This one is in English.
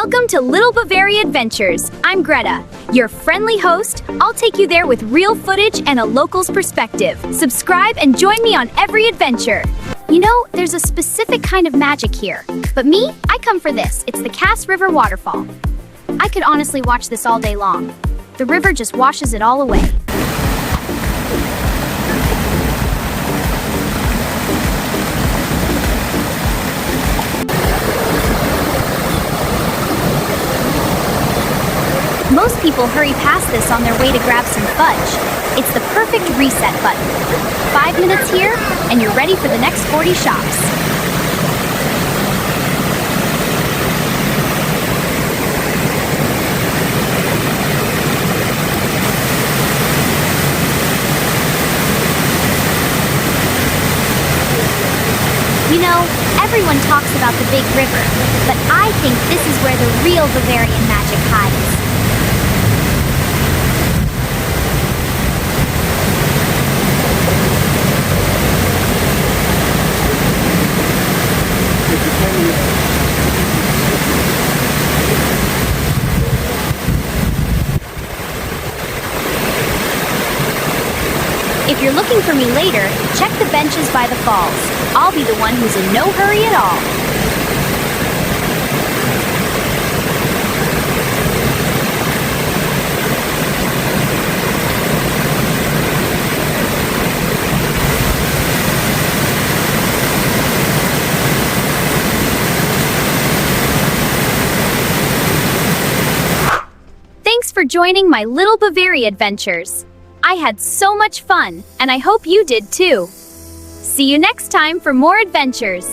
Welcome to Little Bavaria Adventures. I'm Greta, your friendly host. I'll take you there with real footage and a local's perspective. Subscribe and join me on every adventure. You know, there's a specific kind of magic here. But me, I come for this. It's the Cass River Waterfall. I could honestly watch this all day long. The river just washes it all away. Most people hurry past this on their way to grab some fudge. It's the perfect reset button. 5 minutes here, and you're ready for the next 40 shops. You know, everyone talks about the big river, but I think this is where the real Bavarian magic hides. If you're looking for me later, check the benches by the falls. I'll be the one who's in no hurry at all. Thanks for joining my Little Bavaria Adventures. I had so much fun, and I hope you did too. See you next time for more adventures.